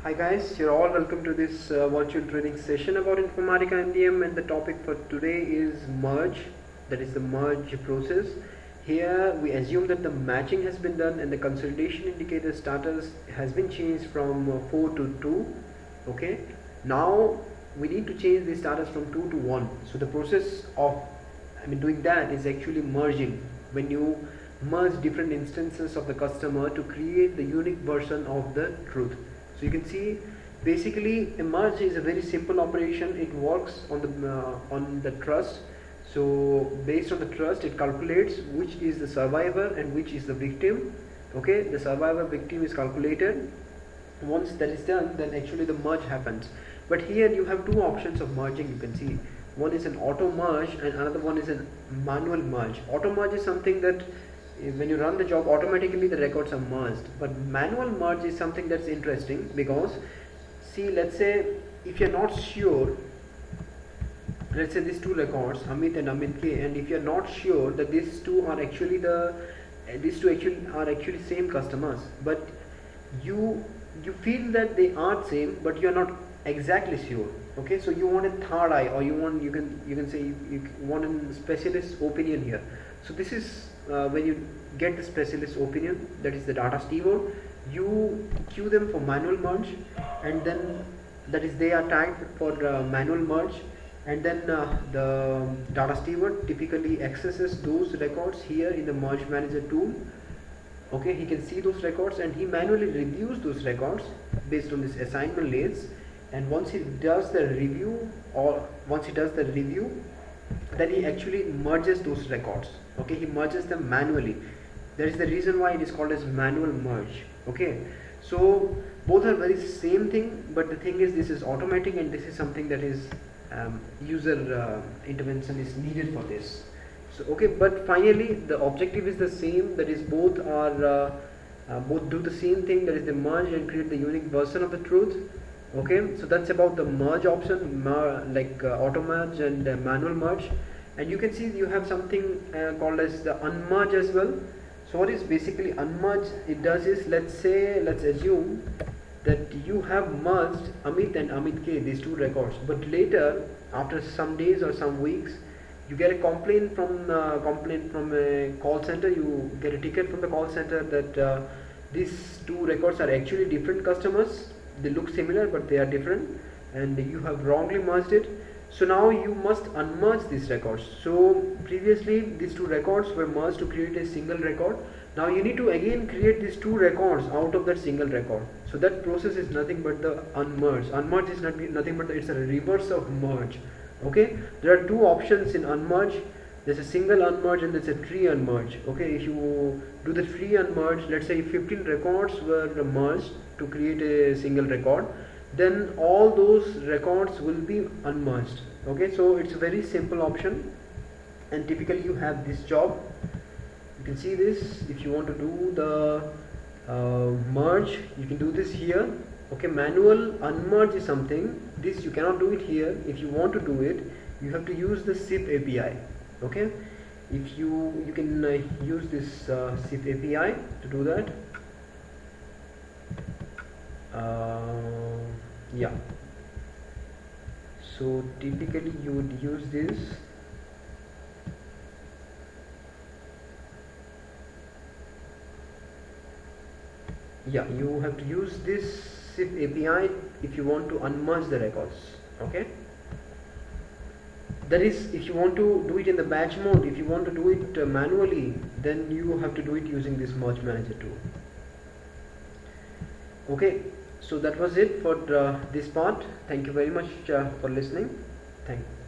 Hi guys, you're all welcome to this virtual training session about Informatica MDM, and the topic for today is merge, that is the merge process. Here we assume that the matching has been done and the consolidation indicator status has been changed from 4 to 2. Okay, now we need to change the status from 2 to 1. So the process of doing that is actually merging, when you merge different instances of the customer to create the unique version of the truth. So you can see basically a merge is a very simple operation. It works on the trust. So based on the trust, it calculates which is the survivor and which is the victim. Okay, the survivor victim is calculated. Once that is done, then actually the merge happens. But here you have two options of merging. You can see one is an auto merge and another one is a manual merge. Auto merge is something that when you run the job, automatically the records are merged. But manual merge is something that's interesting, because see, let's say if you're not sure, let's say these two records, Amit and Amit K, and if you're not sure that these two are actually same customers, but you feel that they are same, but you're not exactly sure. Okay, so you want a third eye, or you can say you want a specialist opinion here. So this is when you get the specialist opinion, that is the data steward, you queue them for manual merge, and then that is they are tagged for manual merge, and then the data steward typically accesses those records here in the merge manager tool. Okay, he can see those records and he manually reviews those records based on this assignment layers, and once he does the review, then he actually merges those records. Okay, he merges them manually. That is the reason why it is called as manual merge. Okay, so both are very same thing, but the thing is, this is automatic and this is something that is user intervention is needed for this. So okay, but finally the objective is the same, that is both do the same thing, that is the merge and create the unique version of the truth. Okay, so that's about the merge option, auto merge and manual merge. And you can see you have something called as the unmerge as well. So what is basically unmerge? It does is, let's assume that you have merged Amit and Amit K, these two records, but later after some days or some weeks you get a complaint from a call center. You get a ticket from the call center that these two records are actually different customers. They look similar but they are different, and you have wrongly merged it. So now you must unmerge these records. So previously these two records were merged to create a single record. Now you need to again create these two records out of that single record. So that process is nothing but the unmerge. Unmerge is nothing but it's a reverse of merge. Okay, there are two options in unmerge. There's a single unmerge and there's a tree unmerge. Okay, if you do the tree unmerge, let's say 15 records were merged to create a single record, then all those records will be unmerged. Okay, so it's a very simple option, and typically you have this job. You can see this. If you want to do the merge, you can do this here. Okay, manual unmerge is something, this you cannot do it here. If you want to do it, you have to use the SIP API. Okay, if you can use this SIP API to do that. Yeah, so typically you would use this. Yeah, you have to use this SIP API if you want to unmerge the records. Okay, that is if you want to do it in the batch mode. If you want to do it manually, then you have to do it using this merge manager tool. Okay, so that was it for this part. Thank you very much for listening. Thank you.